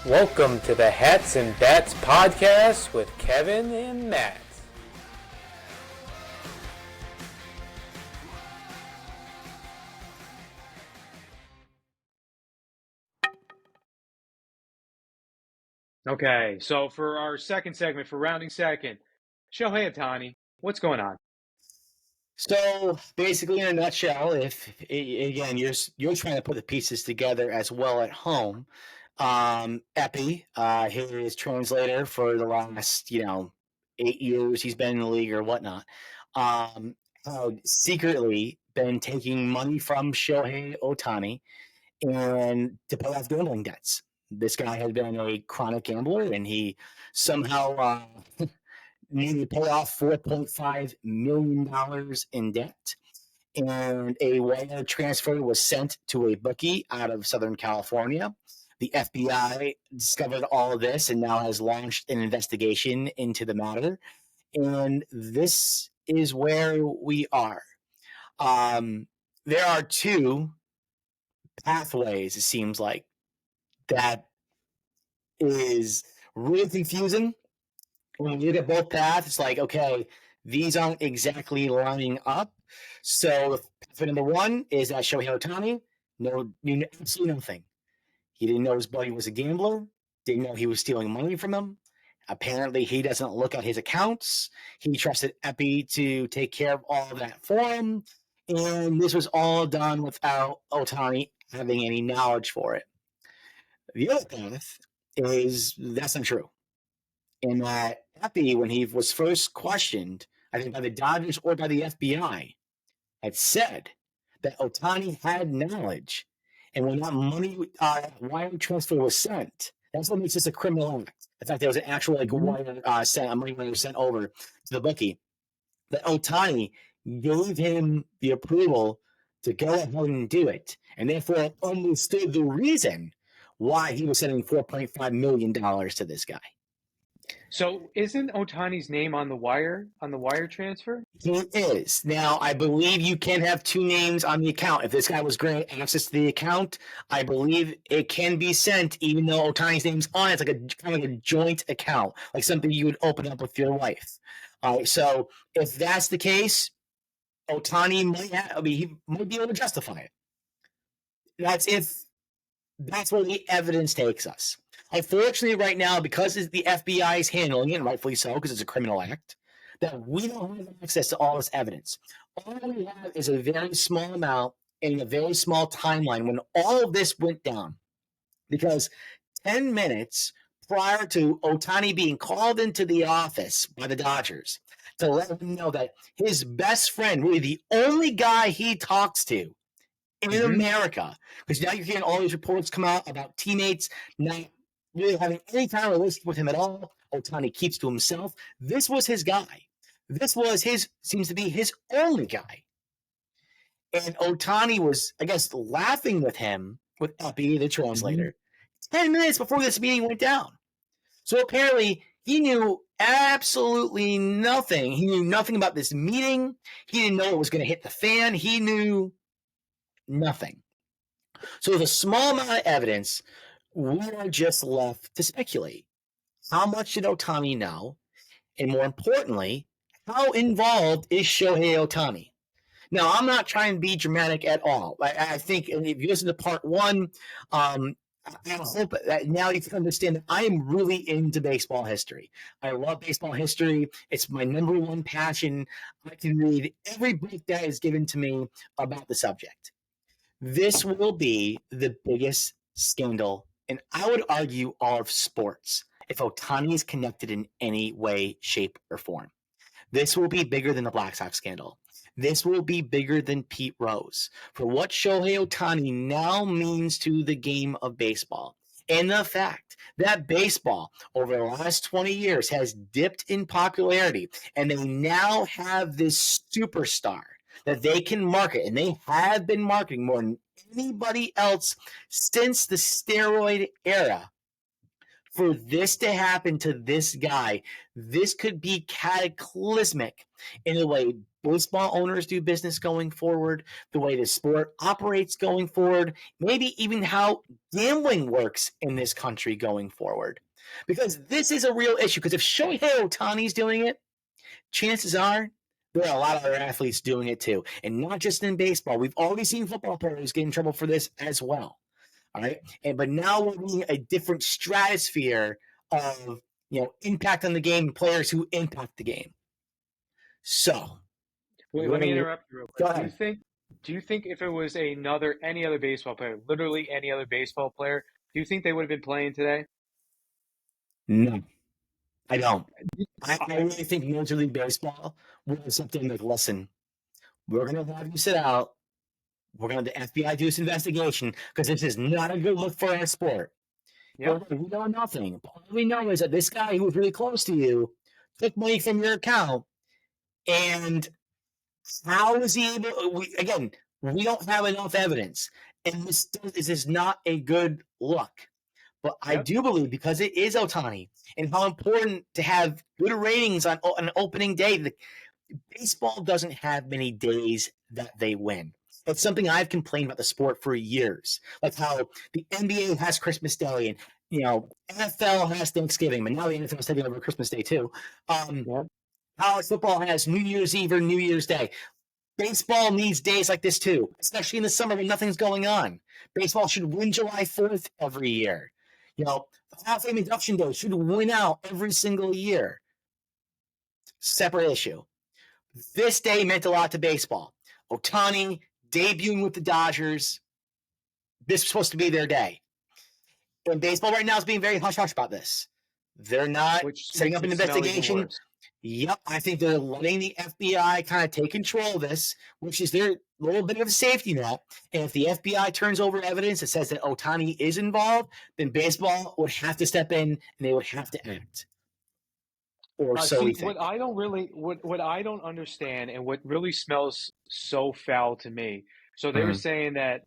Welcome to the Hats and Bats podcast with Kevin and Matt. Okay, so for our second segment, for rounding second, Shohei Ohtani, what's going on? So basically, in a nutshell, if again you're trying to put the pieces together as well at home, Epi, his translator for the last 8 years he's been in the league or whatnot, had secretly been taking money from Shohei Ohtani and to pay off gambling debts. This guy had been a chronic gambler, and he somehow needed to pay off $4.5 million in debt. And a wire transfer was sent to a bookie out of Southern California. The FBI discovered all of this and now has launched an investigation into the matter. And this is where we are. There are two pathways, it seems like, that is really confusing. When you look at both paths, it's like, okay, these aren't exactly lining up. So pathway number one is that Shohei Ohtani knew absolutely nothing. He didn't know his buddy was a gambler, didn't know he was stealing money from him. Apparently, he doesn't look at his accounts. He trusted Epi to take care of all of that for him. And this was all done without Ohtani having any knowledge for it. The other path is that's not true. And that Epi, when he was first questioned, I think by the Dodgers or by the FBI, had said that Ohtani had knowledge. And when that money wire transfer was sent, that's what makes this a criminal act. In fact, there was an actual money wire sent over to the bookie. That Ohtani gave him the approval to go ahead and do it, and therefore understood the reason why he was sending $4.5 million to this guy. So isn't Ohtani's name on the wire transfer? He is. Now, I believe you can have two names on the account. If this guy was granted access to the account, I believe it can be sent, even though Ohtani's name's on it. It's like kind of like a joint account, like something you would open up with your wife. All right, so if that's the case, Ohtani he might be able to justify it. That's where the evidence takes us. Unfortunately, right now, because the FBI is handling it, and rightfully so, because it's a criminal act, that we don't have access to all this evidence. All we have is a very small amount and a very small timeline when all of this went down. Because 10 minutes prior to Ohtani being called into the office by the Dodgers to let him know that his best friend, really the only guy he talks to in America, because now you're hearing all these reports come out about teammates not really having any kind of relationship with him at all. Ohtani keeps to himself. This was his guy. This was seems to be his only guy. And Ohtani was, I guess, laughing with him, with Epi, the translator, 10 minutes before this meeting went down. So apparently he knew absolutely nothing. He knew nothing about this meeting. He didn't know it was going to hit the fan. He knew nothing. So with a small amount of evidence, we are just left to speculate. How much did Ohtani know? And more importantly, how involved is Shohei Ohtani? Now, I'm not trying to be dramatic at all. I think if you listen to part one, I hope that now you can understand that I am really into baseball history. I love baseball history. It's my number one passion. I can read every book that is given to me about the subject. This will be the biggest scandal, and I would argue all of sports, if Ohtani is connected in any way, shape, or form. This will be bigger than the Black Sox scandal. This will be bigger than Pete Rose. For what Shohei Ohtani now means to the game of baseball, and the fact that baseball over the last 20 years has dipped in popularity, and they now have this superstar that they can market, and they have been marketing more than anybody else since the steroid era. For this to happen to this guy, this could be cataclysmic in the way baseball owners do business going forward, the way the sport operates going forward, maybe even how gambling works in this country going forward. Because this is a real issue. Because if Shohei Ohtani's doing it, chances are there are a lot of other athletes doing it too. And not just in baseball. We've already seen football players get in trouble for this as well. All right. But now we're seeing a different stratosphere of impact on the game, players who impact the game. So Wait, let me interrupt you real quick. Go ahead. Do you think if it was any other baseball player, literally any other baseball player, do you think they would have been playing today? No, I don't. I really think Major League Baseball was something like, listen, we're going to have you sit out. We're going to have the FBI do this investigation because this is not a good look for our sport. Yep. We know nothing. All we know is that this guy who was really close to you took money from your account. And how is he able? We don't have enough evidence. And this is not a good look. But I do believe, because it is Ohtani and how important to have good ratings on an opening day, baseball doesn't have many days that they win. It's something I've complained about the sport for years, like how the NBA has Christmas Day and NFL has Thanksgiving, but now the NFL is taking over Christmas Day too. College football has New Year's Eve or New Year's Day. Baseball needs days like this too, especially in the summer when nothing's going on. Baseball should win July 4th every year. The Hall of Fame induction day should win out every single year. Separate issue. This day meant a lot to baseball. Ohtani debuting with the Dodgers. This was supposed to be their day. And baseball right now is being very hush-hush about this. They're not setting up an investigation. Yep, I think they're letting the FBI kind of take control of this, which is their little bit of a safety net. And if the FBI turns over evidence that says that Ohtani is involved, then baseball would have to step in and they would have to act. Or so we think. What I don't understand, and what really smells so foul to me. So they were saying that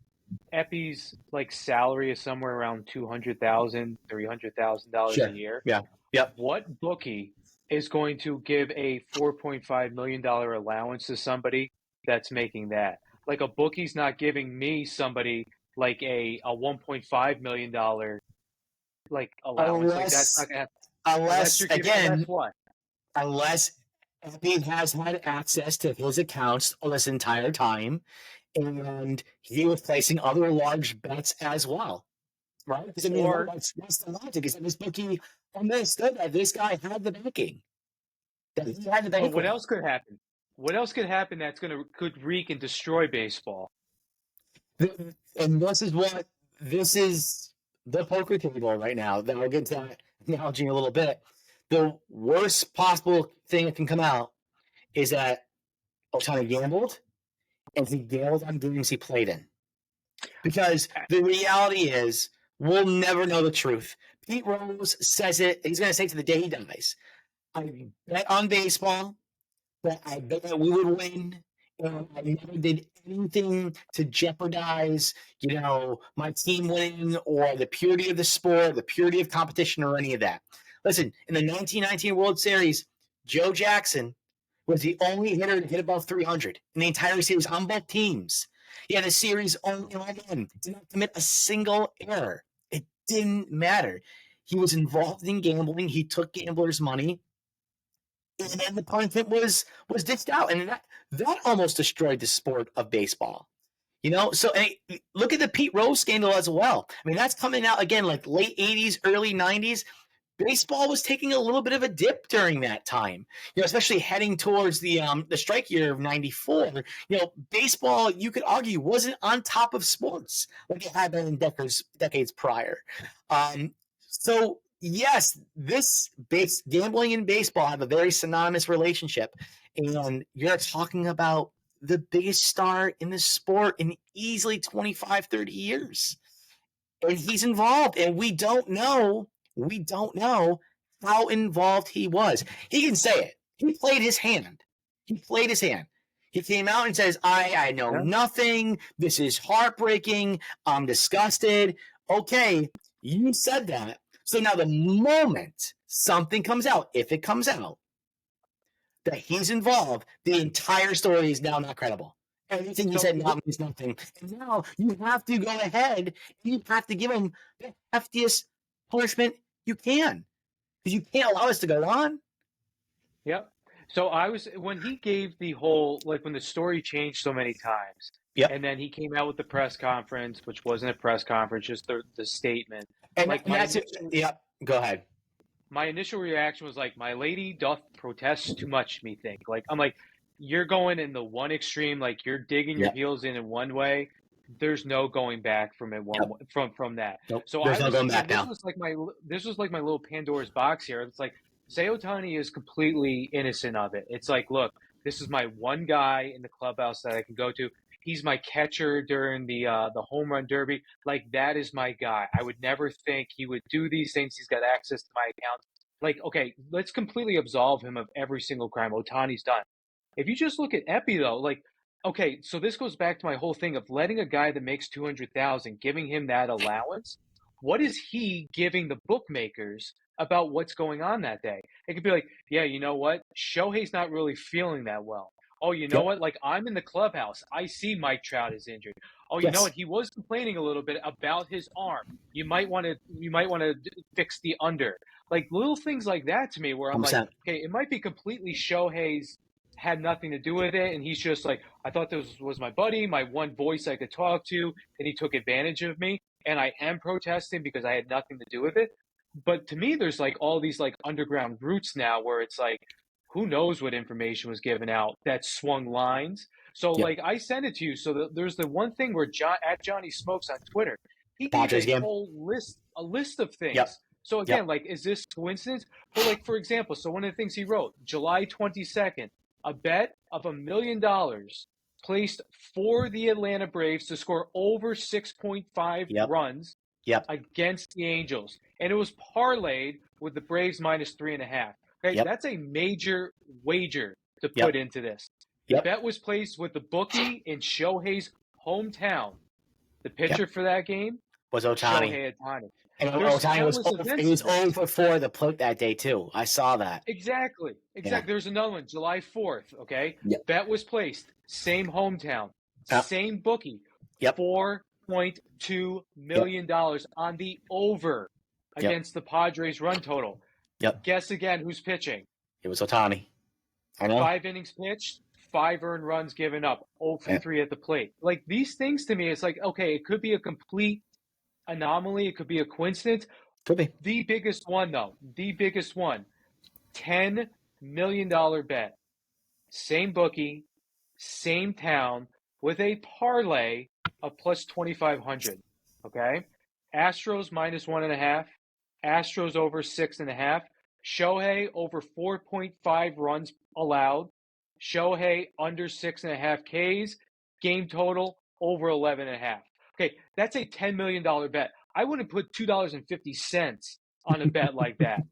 Epi's salary is somewhere around $200,000, $300,000 a year. Yeah. Yep. What bookie is going to give a $4.5 million allowance to somebody that's making that? Like, a bookie's not giving me somebody like a $1.5 million allowance. That's not gonna happen. Unless Epi has had access to his accounts this entire time, and he was placing other large bets as well, right? Because what's the logic? Is that this bookie understood that this guy had the backing? That he had the backing. But what else could happen? What else could happen that's could wreak and destroy baseball? And this is the poker table right now. Then I'll get to that analogy in a little bit. The worst possible thing that can come out is that Ohtani gambled, and he gambled on games he played in. Because the reality is, we'll never know the truth. Pete Rose says it. He's going to say it to the day he dies. I bet on baseball, but I bet that we would win. And I never did anything to jeopardize, my team winning or the purity of the sport, the purity of competition, or any of that. Listen, in the 1919 World Series, Joe Jackson was the only hitter to hit above 300 in the entire series on both teams. He had a series only won, did not commit a single error. It didn't matter. He was involved in gambling. He took gamblers' money. And then the punishment was dished out. And that almost destroyed the sport of baseball. So look at the Pete Rose scandal as well. I mean, that's coming out again like late 80s, early 90s. Baseball was taking a little bit of a dip during that time, especially heading towards the strike year of '94. Baseball, you could argue, wasn't on top of sports like it had been in decades prior. So yes, gambling and baseball have a very synonymous relationship, and you're talking about the biggest star in the sport in easily 25, 30 years, and he's involved, and we don't know how involved he was. He can say it. He played his hand. He came out and says, I know nothing. This is heartbreaking. I'm disgusted. Okay, you said that. So now the moment something comes out, if it comes out, that he's involved, the entire story is now not credible. Everything he said now means nothing. And now you have to go ahead and you have to give him the heftiest punishment you can. Because you can't allow this to go on. Yep. So when he gave the whole, like when the story changed so many times, Yep. and then he came out with the press conference, which wasn't a press conference, just the statement. And like that's it. Yep. Go ahead. My initial reaction was like, my lady doth protest too much, methinks. Like, I'm like, you're going in the one extreme, like you're digging your heels in one way. There's no going back from it from that. Nope. So There's no going back now. This was like my little Pandora's box here. It's like, say Ohtani is completely innocent of it. It's like, look, this is my one guy in the clubhouse that I can go to. He's my catcher during the home run derby. Like, that is my guy. I would never think he would do these things. He's got access to my accounts. Like, okay, let's completely absolve him of every single crime Ohtani's done. If you just look at Epi, though, like, okay, so this goes back to my whole thing of letting a guy that makes $200,000, giving him that allowance. What is he giving the bookmakers about what's going on that day? It could be like, yeah, you know what? Shohei's not really feeling that well. Oh, you know what? Like, I'm in the clubhouse. I see Mike Trout is injured. Oh, you know what? He was complaining a little bit about his arm. You might want to fix the under. Like, little things like that to me where I'm 100%. like, okay, it might be completely Shohei's had nothing to do with it. And he's just like, I thought this was my buddy, my one voice I could talk to, and he took advantage of me. And I am protesting because I had nothing to do with it. But to me, there's like all these like underground roots now where it's like, who knows what information was given out that swung lines. So like I sent it to you. So there's the one thing where at Johnny Smokes on Twitter, he gave a whole list of things. Yep. So again, like, is this coincidence? But like, for example, so one of the things he wrote, July 22nd, a bet of $1 million placed for the Atlanta Braves to score over 6.5 runs against the Angels. And it was parlayed with the Braves minus 3.5. Okay, that's a major wager to put into this. The bet was placed with the bookie in Shohei's hometown. The pitcher for that game was Ohtani. Shohei Ohtani. And Ohtani was 0 for 4 the plate that day too. I saw that. Exactly. There's another one, July 4th. Okay, bet was placed, same hometown, same bookie, $4.2 million on the over against the Padres run total. Guess again who's pitching? It was Ohtani. I know. 5 innings pitched, 5 earned runs given up, 0 for 3 at the plate. Like, these things to me, it's like, okay, it could be a complete anomaly. It could be a coincidence. Could be. The biggest one, though, $10 million bet. Same bookie, same town, with a parlay of plus 2,500. Okay? Astros minus 1.5. Astros over 6.5. Shohei over 4.5 runs allowed. Shohei under 6.5 Ks. Game total over 11.5. Okay, that's a $10 million bet. I wouldn't put $2.50 on a bet like that.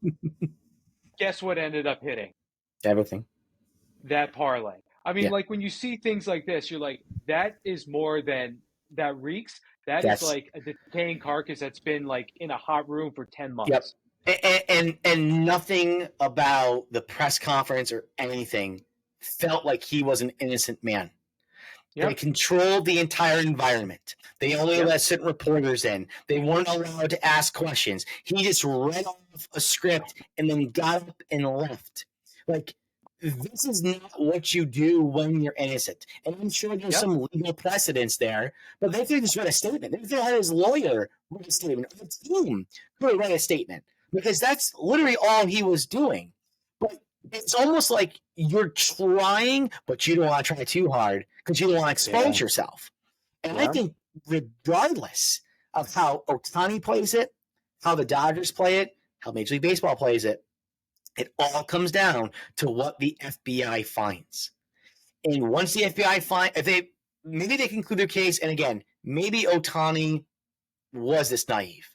Guess what ended up hitting? Everything. That parlay. I mean, like, when you see things like this, you're like, that is more than that reeks. That is like a decaying carcass that's been like in a hot room for 10 months. And nothing about the press conference or anything felt like he was an innocent man. They controlled the entire environment. They only let certain reporters in. They weren't allowed to ask questions. He just read off a script and then got up and left. Like, this is not what you do when you're innocent. And I'm sure there's some legal precedence there, but they could have just read a statement. They could have had his lawyer read a statement. Or the team could have read a statement, because that's literally all he was doing. But it's almost like you're trying, but you don't want to try too hard because you don't want to expose yourself. And I think regardless of how Ohtani plays it, how the Dodgers play it, how Major League Baseball plays it, it all comes down to what the FBI finds. And once the FBI maybe they conclude their case, and again, maybe Ohtani was this naive.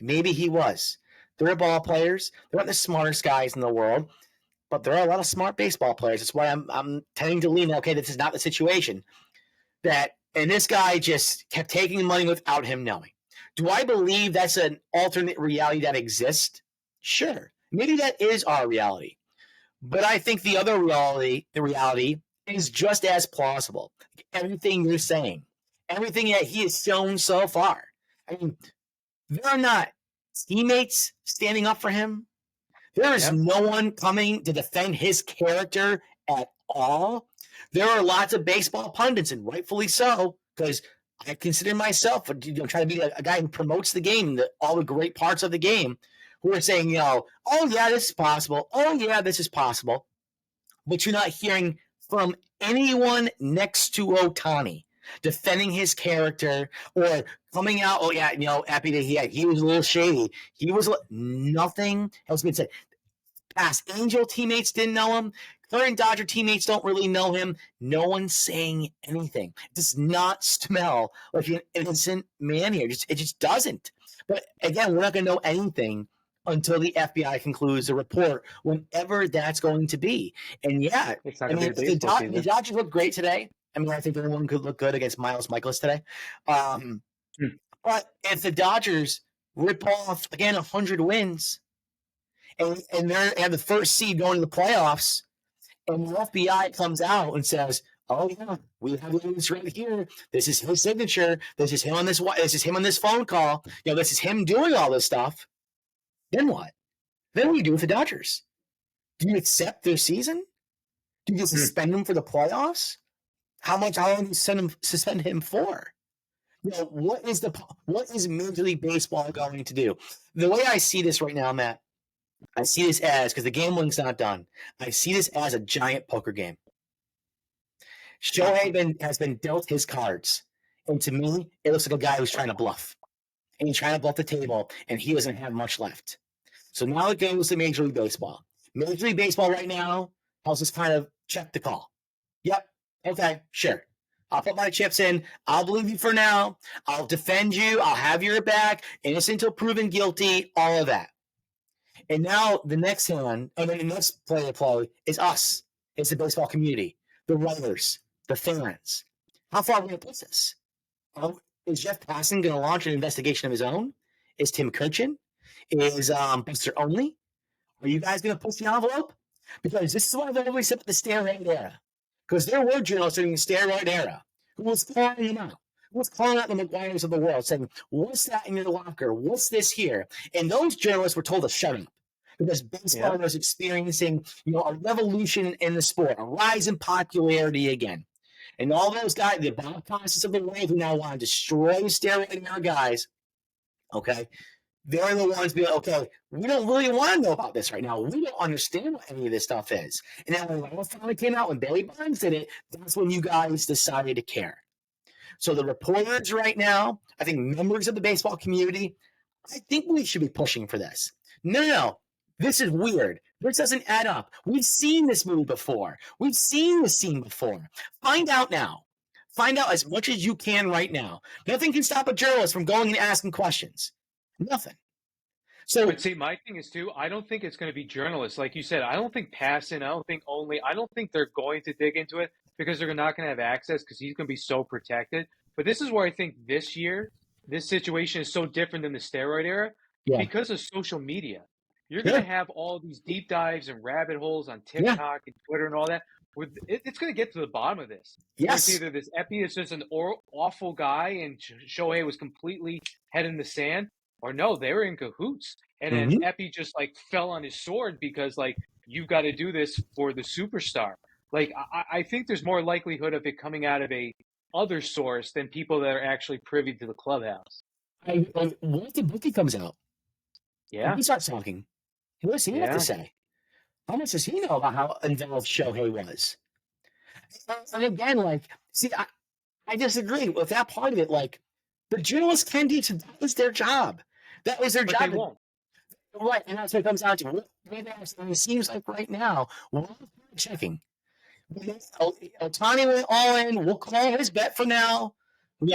Maybe he was. They're ball players. They're not the smartest guys in the world, but there are a lot of smart baseball players. That's why I'm tending to lean, okay, this is not the situation. And this guy just kept taking money without him knowing. Do I believe that's an alternate reality that exists? Sure. Maybe that is our reality. But I think the reality is just as plausible. Everything you're saying, everything that he has shown so far. I mean, there are not teammates standing up for him. There is no one coming to defend his character at all. There are lots of baseball pundits, and rightfully so, because I consider myself trying to be a guy who promotes the game, all the great parts of the game, who are saying, oh yeah, this is possible. Oh yeah, this is possible. But you're not hearing from anyone next to Ohtani defending his character or coming out. Oh yeah, happy that he was a little shady. Nothing has been said. Past Angel teammates didn't know him. Current Dodger teammates don't really know him. No one's saying anything. It does not smell like an innocent man here. It just doesn't. But again, we're not going to know anything until the FBI concludes the report, whenever that's going to be. And yeah, the Dodgers look great today. I mean, I think everyone could look good against Miles Michaelis today. But if the Dodgers rip off, again, 100 wins, and they have the first seed going to the playoffs, and the FBI comes out and says, oh yeah, we have this right here. This is his signature. This is him on this phone call. This is him doing all this stuff. Then what? Then what do you do with the Dodgers? Do you accept their season? Do you suspend him for the playoffs? How long do you suspend him for? What is Major League Baseball going to do? The way I see this right now, Matt, I see this as, because the gambling's not done, I see this as a giant poker game. Shohei has been dealt his cards. And to me, it looks like a guy who's trying to bluff. And he's trying to bluff the table, and he doesn't have much left. So now it goes to Major League Baseball. Major League Baseball right now helps us kind of check the call. Yep. Okay, sure. I'll put my chips in. I'll believe you for now. I'll defend you. I'll have your back. Innocent until proven guilty. All of that. And now the next player to play is us. It's the baseball community, the writers, the fans. How far are we going to push this? Is Jeff Passan going to launch an investigation of his own? Is Tim Kurchin? Is Buster Only? Are you guys going to push the envelope? Because this is why I've always said the steroid era. Because there were journalists during the steroid era who was calling him out. Who was calling out the McGuires of the world, saying, what's that in your locker? What's this here? And those journalists were told to shut up. Because baseball was experiencing, a revolution in the sport, a rise in popularity again. And all those guys, the Bob Costas of the world who now want to destroy steroid era guys, okay, they're the ones being, okay, we don't really want to know about this right now. We don't understand what any of this stuff is. And then when it finally came out, when Barry Bonds did it, that's when you guys decided to care. So the reporters right now, I think members of the baseball community, I think we should be pushing for this. No. This is weird. This doesn't add up. We've seen this movie before. We've seen this scene before. Find out now. Find out as much as you can right now. Nothing can stop a journalist from going and asking questions. Nothing. So, but see, my thing is too, I don't think it's going to be journalists. Like you said, I don't think Passan, I don't think they're going to dig into it because they're not going to have access because he's going to be so protected. But this is where I think this year, this situation is so different than the steroid era because of social media. You're going to have all these deep dives and rabbit holes on TikTok and Twitter and all that. It's going to get to the bottom of this. Yes. It's either this Epi is just an awful guy and Shohei was completely head in the sand, or no, they were in cahoots. And then Epi just fell on his sword because you've got to do this for the superstar. I think there's more likelihood of it coming out of a other source than people that are actually privy to the clubhouse. What if the bookie comes out? Yeah. He starts talking. What does he have to say? How much does he know about how involved Shohei was? And again, I disagree with that part of it. The journalists can do it. That was their job. That was their job. They won't. Right, and that's what it comes down to. It seems like right now, we're checking. Ohtani went all in. We'll call his bet for now. We're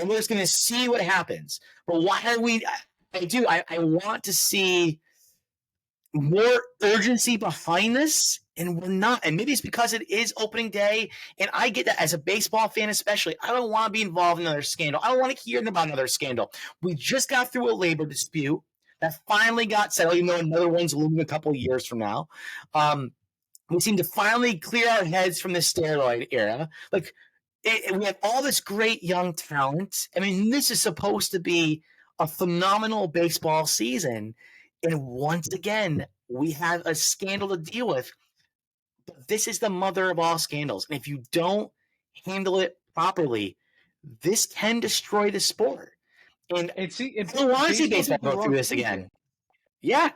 just going to see what happens. But why are we? I want to see more urgency behind this And we're not. And maybe it's because it is opening day. And I get that as a baseball fan, especially. I don't want to be involved in another scandal. I don't want to hear about another scandal. We just got through a labor dispute that finally got settled, even though another one's looming a couple of years from now. We seem to finally clear our heads from the steroid era. Like, we have all this great young talent. I mean, this is supposed to be a phenomenal baseball season. And once again, we have a scandal to deal with. But this is the mother of all scandals. And if you don't handle it properly, this can destroy the sport. And I don't want to see baseball go through this again. Yeah.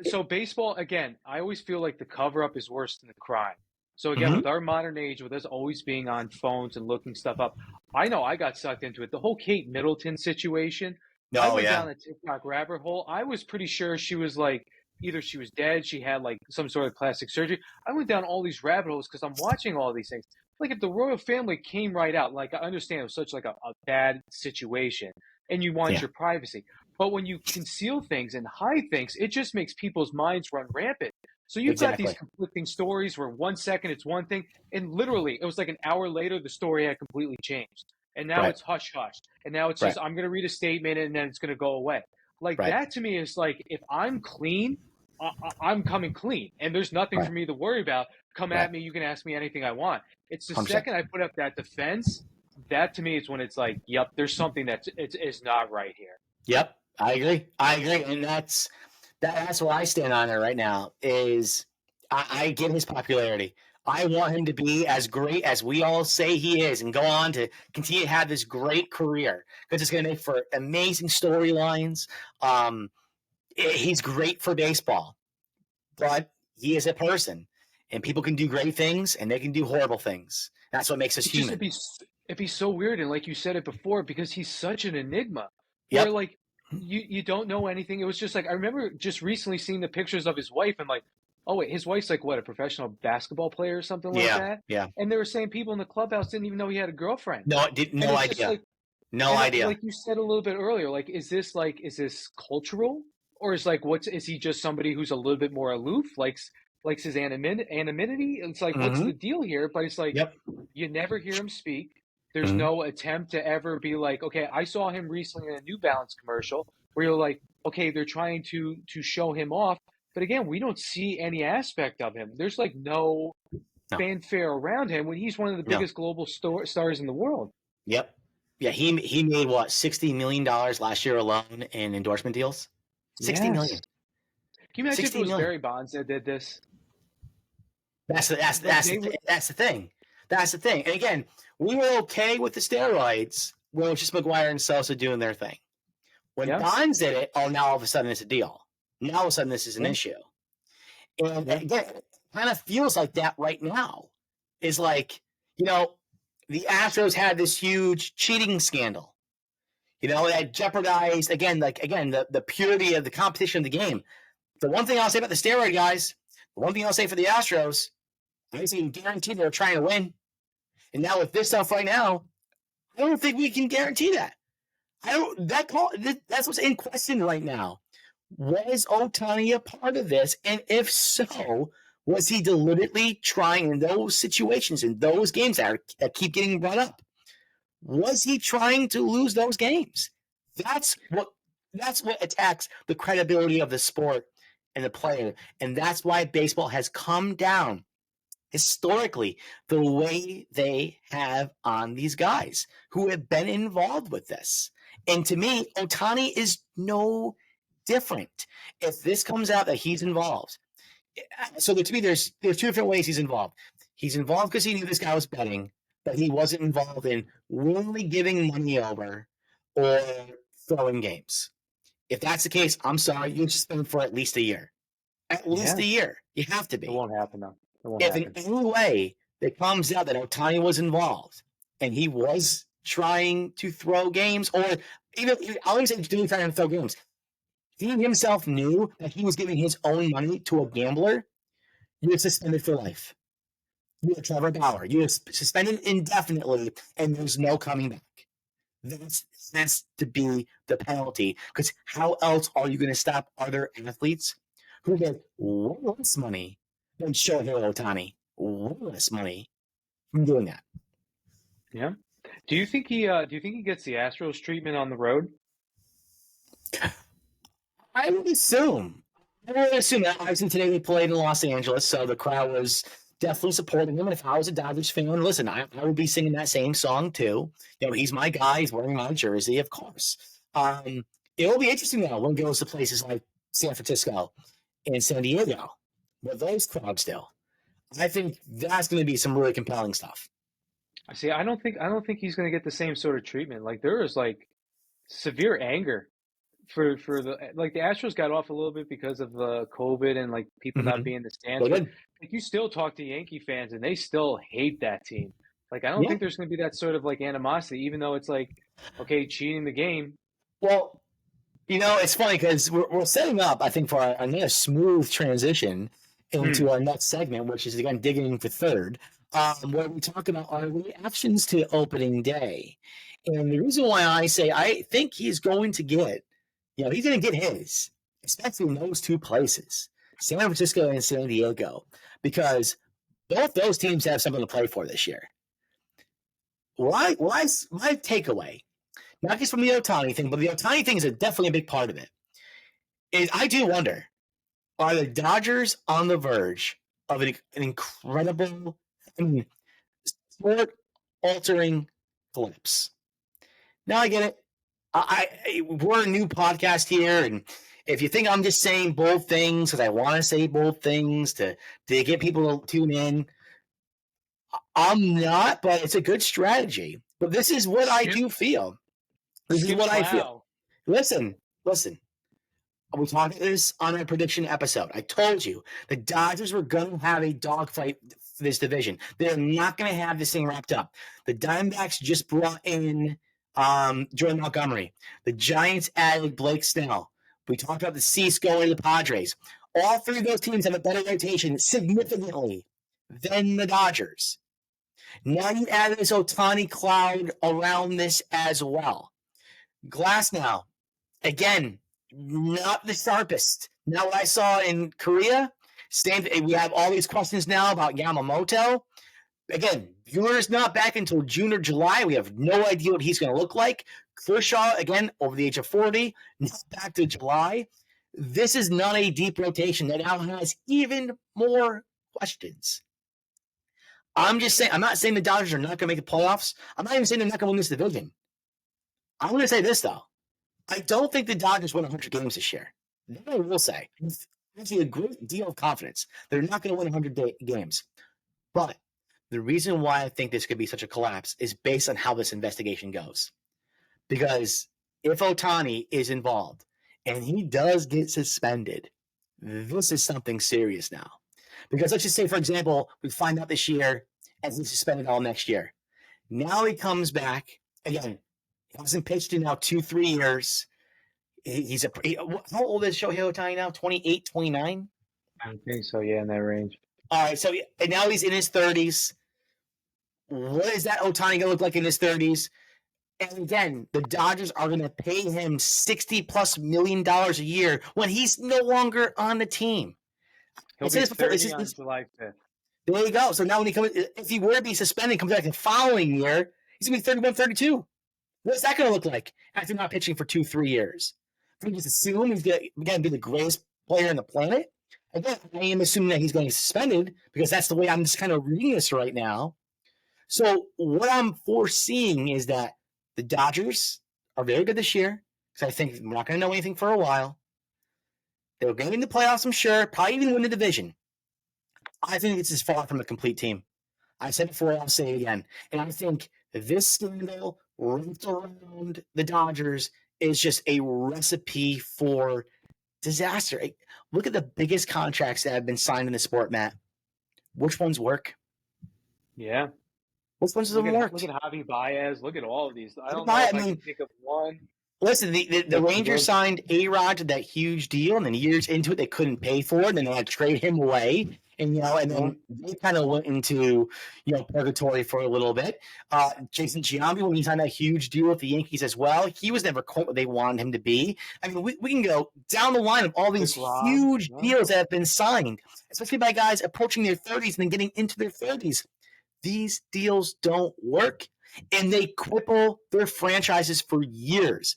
So baseball, again, I always feel like the cover-up is worse than the crime. So again, with our modern age, with us always being on phones and looking stuff up, I know I got sucked into it. The whole Kate Middleton situation, I went down a TikTok rabbit hole. I was pretty sure she was like, either she was dead, she had like some sort of plastic surgery. I went down all these rabbit holes because I'm watching all these things. Like if the royal family came right out, like I understand it was such like a bad situation and you want your privacy. But when you conceal things and hide things, it just makes people's minds run rampant. So you've got these conflicting stories where 1 second it's one thing, and literally it was like an hour later the story had completely changed. And now it's hush-hush. And now it's just, I'm going to read a statement and then it's going to go away. Like that to me is like, if I'm clean, I'm coming clean. And there's nothing for me to worry about. Come at me. You can ask me anything I want. It's the 100%. Second I put up that defense, that to me is when it's like, yep, there's something that is not right here. Yep. I agree. And that's what I stand on there right now is I get his popularity. I want him to be as great as we all say he is and go on to continue to have this great career because it's going to make for amazing storylines. He's great for baseball, but he is a person and people can do great things and they can do horrible things. That's what makes us human. It'd be so weird. And like you said it before, because he's such an enigma where like you don't know anything. It was just like, I remember just recently seeing the pictures of his wife and like, oh wait, his wife's like what, a professional basketball player or something like that? Yeah. And they were saying people in the clubhouse didn't even know he had a girlfriend. No idea. Like, no idea. Like you said a little bit earlier, like is this cultural? Or is he just somebody who's a little bit more aloof, likes his anonymity? It's like, what's the deal here? But it's like, you never hear him speak. There's no attempt to ever be like, okay, I saw him recently in a New Balance commercial where you're like, okay, they're trying to show him off. But again, we don't see any aspect of him. There's like no fanfare around him when he's one of the biggest global stars in the world. Yep. Yeah, he made what, $60 million last year alone in endorsement deals? 60 million. Can you imagine if it was Barry Bonds that did this? That's the thing. That's the thing. And again, we were okay with the steroids when it was just McGuire and Sosa doing their thing. When Bonds did it, now all of a sudden it's a deal. Now all of a sudden this is an issue. And again, it kind of feels like that right now. Is like, the Astros had this huge cheating scandal. That jeopardized, the purity of the competition of the game. The one thing I'll say about the steroid guys, the one thing I'll say for the Astros, I can guarantee they're trying to win. And now with this stuff right now, I don't think we can guarantee that. That's what's in question right now. Was Ohtani a part of this? And if so, was he deliberately trying in those situations, in those games that keep getting brought up? Was he trying to lose those games? That's what attacks the credibility of the sport and the player. And that's why baseball has come down historically the way they have on these guys who have been involved with this. And to me, Ohtani is no different. If this comes out that he's involved, so to me, there's two different ways he's involved. He's involved because he knew this guy was betting, but he wasn't involved in willingly giving money over or throwing games. If that's the case, I'm sorry, you suspend for at least a year. At least a year. You have to be. It won't happen, though. If in any way it comes out that Ohtani was involved and he was trying to throw games, or even, I always say doing trying to throw games, if he himself knew that he was giving his own money to a gambler, you're suspended for life. You're Trevor Bauer. You're suspended indefinitely, and there's no coming back. That's to be the penalty, because how else are you going to stop other athletes who get way less money than Shohei Ohtani. Way less money from doing that. Yeah. Do you think he gets the Astros treatment on the road? I would assume. That obviously today they played in Los Angeles, so the crowd was definitely supporting him. And if I was a Dodgers fan, listen, I would be singing that same song too. He's my guy. He's wearing my jersey, of course. It will be interesting though when it goes to places like San Francisco and San Diego, with those crowds still. I think that's going to be some really compelling stuff. I see. I don't think he's going to get the same sort of treatment. Like there is like severe anger for the Astros got off a little bit because of the COVID and like people not being in the stands. But, like you still talk to Yankee fans and they still hate that team. Like I don't think there's going to be that sort of like animosity, even though it's like, okay, cheating the game. Well, it's funny because we're setting up, I think, for a nice smooth transition into our next segment, which is again digging for third, where we talk about our reactions to opening day. And the reason why I say I think he's going to get, he's going to get his, especially in those two places, San Francisco and San Diego, because both those teams have something to play for this year. My takeaway, not just from the Ohtani thing, but the Ohtani thing is definitely a big part of it, is I do wonder, are the Dodgers on the verge of an incredible, sport-altering collapse? Now I get it. We're a new podcast here, and if you think I'm just saying bold things because I want to say bold things to get people to tune in, I'm not, but it's a good strategy. But this is what I do feel. This is what I feel. Listen. We talked about this on our prediction episode. I told you the Dodgers were going to have a dogfight for this division. They're not going to have this thing wrapped up. The Diamondbacks just brought in Jordan Montgomery. The Giants added Blake Snell. We talked about the Cease going to the Padres. All three of those teams have a better rotation significantly than the Dodgers. Now you add this Ohtani cloud around this as well. Glass now, again, not the sharpest. Not what I saw in Korea. We have all these questions now about Yamamoto. Again, Buehler's not back until June or July. We have no idea what he's going to look like. Kershaw, again, over the age of 40, not back to July. This is not a deep rotation that now has even more questions. I'm just saying, I'm not saying the Dodgers are not going to make the playoffs. I'm not even saying they're not going to win this division. I'm going to say this, though. I don't think the Dodgers win 100 games this year. That I will say. It's actually a great deal of confidence. They're not going to win 100 games. But the reason why I think this could be such a collapse is based on how this investigation goes. Because if Ohtani is involved and he does get suspended, this is something serious now. Because let's just say, for example, we find out this year and he's suspended all next year. Now he comes back. Again, he hasn't pitched in now 2-3 years. How old is Shohei Ohtani now? 28, 29? I don't think so, yeah, in that range. All right, so and now he's in his 30s. What is that Ohtani going to look like in his 30s? And again, the Dodgers are going to pay him $60+ million a year when he's no longer on the team. He'll be 30 on July 5th. There you go. So now when he comes, if he were to be suspended, comes back the following year, he's going to be 31, 32. What's that going to look like after not pitching for 2-3 years? Can we just assume he's going to be the greatest player on the planet? Again, I am assuming that he's going to be suspended because that's the way I'm just kind of reading this right now. So what I'm foreseeing is that the Dodgers are very good this year because I think we're not going to know anything for a while. They're going to get in the playoffs, I'm sure, probably even win the division. I think it's as far from a complete team. I said it before, I'll say it again. And I think this scandal wrapped around the Dodgers is just a recipe for disaster. Look at the biggest contracts that have been signed in the sport, Matt. Which ones work? Yeah. Which ones don't work? Look at Javi Baez. Look at all of these. I don't know if I can think of one. Listen, the Rangers signed A-Rod to that huge deal, and then years into it, they couldn't pay for it, and then they had to trade him away. And then they kind of went into purgatory for a little bit. Jason Giambi, when he signed that huge deal with the Yankees as well, he was never quite what they wanted him to be. I mean, we can go down the line of all these huge deals that have been signed, especially by guys approaching their 30s and then getting into their 30s. These deals don't work, and they cripple their franchises for years.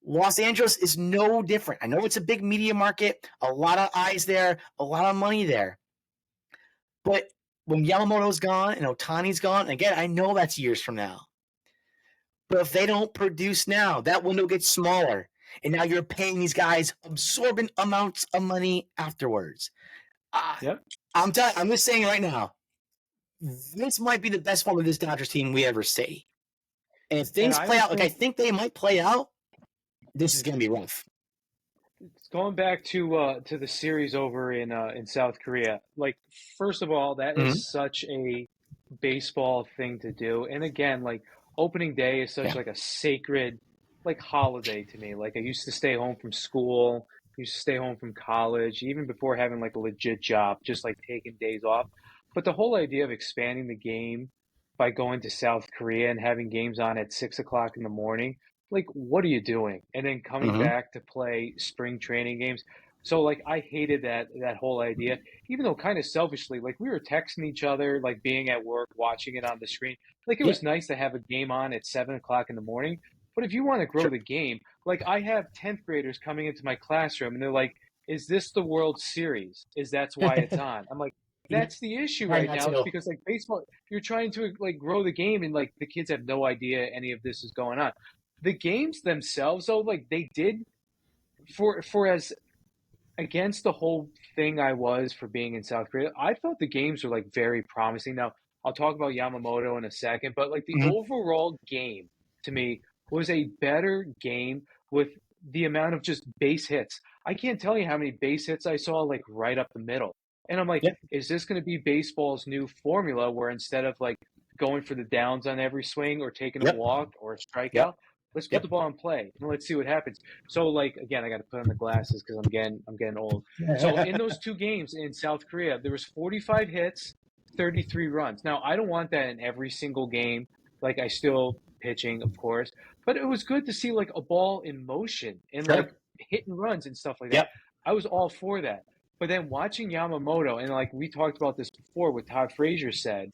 Los Angeles is no different. I know it's a big media market, a lot of eyes there, a lot of money there. But when Yamamoto's gone and Ohtani's gone, and again, I know that's years from now. But if they don't produce now, that window gets smaller. And now you're paying these guys absorbent amounts of money afterwards. Yep. I'm just saying right now, this might be the best form of this Dodgers team we ever see. And if things play out like I think they might play out, this is going to be rough. Going back to the series over in South Korea, like, first of all, that is such a baseball thing to do. And again, like, opening day is such like a sacred like holiday to me. Like, I used to stay home from school, used to stay home from college, even before having like a legit job, just like taking days off. But the whole idea of expanding the game by going to South Korea and having games on at 6 o'clock in the morning, like, what are you doing? And then coming back to play spring training games. So, like, I hated that whole idea, even though kind of selfishly, like, we were texting each other, like, being at work, watching it on the screen. Like, it was nice to have a game on at 7 o'clock in the morning. But if you want to grow the game, like, I have 10th graders coming into my classroom, and they're like, is this the World Series? That's why it's on. I'm like, that's the issue right now. It's because, like, baseball, you're trying to, like, grow the game, and, like, the kids have no idea any of this is going on. The games themselves, though, like, they did for as against the whole thing I was for being in South Korea, I thought the games were, like, very promising. Now, I'll talk about Yamamoto in a second, but, like, the overall game to me was a better game with the amount of just base hits. I can't tell you how many base hits I saw, like, right up the middle. And I'm like, is this going to be baseball's new formula where instead of, like, going for the downs on every swing or taking a walk or a strikeout, let's put the ball in play and let's see what happens. So, like, again, I got to put on the glasses because I'm getting old. So in those two games in South Korea, there was 45 hits, 33 runs. Now, I don't want that in every single game. Like, I still pitching, of course, but it was good to see, like, a ball in motion and like hitting runs and stuff like that. I was all for that. But then watching Yamamoto, and like we talked about this before, what Todd Frazier said,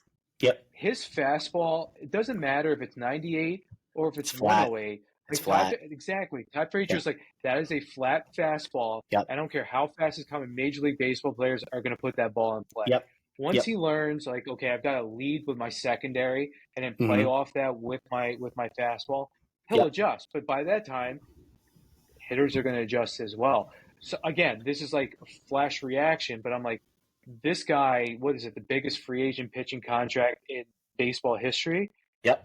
his fastball, it doesn't matter if it's 98 or if it's 108. It's flat. Exactly. Todd Frazier's like, that is a flat fastball. I don't care how fast it's coming. Major League Baseball players are going to put that ball in play. Once he learns, like, okay, I've got to lead with my secondary and then play off that with my fastball, he'll adjust. But by that time, hitters are going to adjust as well. So, again, this is like a flash reaction, but I'm like, this guy, what is it, the biggest free agent pitching contract in baseball history?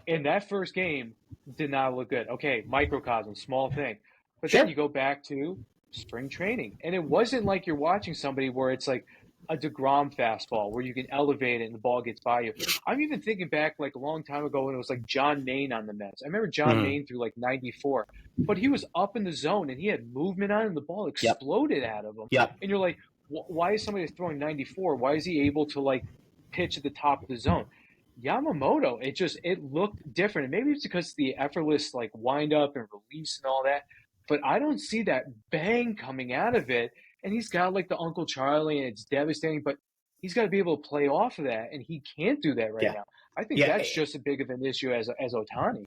In that first game, did not look good. Okay, microcosm, small thing. But then you go back to spring training. And it wasn't like you're watching somebody where it's like a DeGrom fastball where you can elevate it and the ball gets by you. I'm even thinking back like a long time ago when it was like John Maine on the Mets. I remember John Maine threw like 94. But he was up in the zone and he had movement on him. The ball exploded out of him. And you're like, why is somebody throwing 94? Why is he able to like pitch at the top of the zone? Yamamoto, it looked different. And maybe it's because the effortless like wind up and release and all that. But I don't see that bang coming out of it. And he's got like the Uncle Charlie and it's devastating, but he's got to be able to play off of that. And he can't do that right now. I think that's just as big of an issue as Ohtani.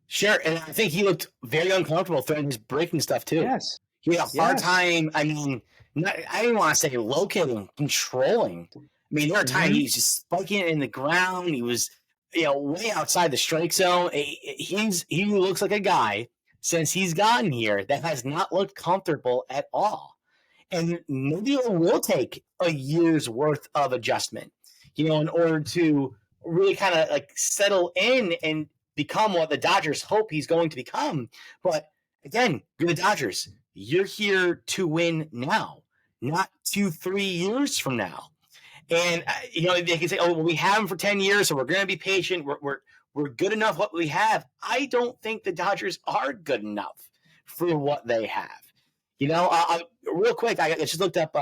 Sure. And I think he looked very uncomfortable throwing his breaking stuff too. He had a hard time. I mean, I didn't want to say locating, controlling. I mean, there were times he was just spiking it in the ground. He was, way outside the strike zone. He looks like a guy since he's gotten here that has not looked comfortable at all. And maybe it will take a year's worth of adjustment, in order to really kind of like settle in and become what the Dodgers hope he's going to become. But again, you're the Dodgers. You're here to win now, not 2-3 years from now. And, they can say, oh, well, we have him for 10 years, so we're going to be patient. We're good enough what we have. I don't think the Dodgers are good enough for what they have. Real quick, I just looked up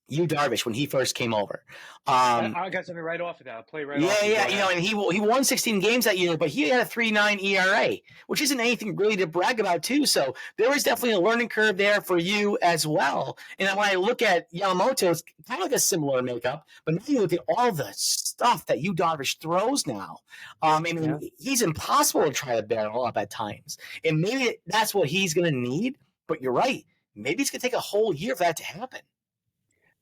Yu Darvish when he first came over. I got something right off of that. I'll play right off. Yeah. And he won 16 games that year, but he had a 3.9 ERA, which isn't anything really to brag about, too. So there was definitely a learning curve there for you as well. And when I look at Yamamoto, it's kind of like a similar makeup, but now you look at all the stuff that Yu Darvish throws now. He's impossible to try to barrel up at times, and maybe that's what he's going to need. But you're right. Maybe it's going to take a whole year for that to happen.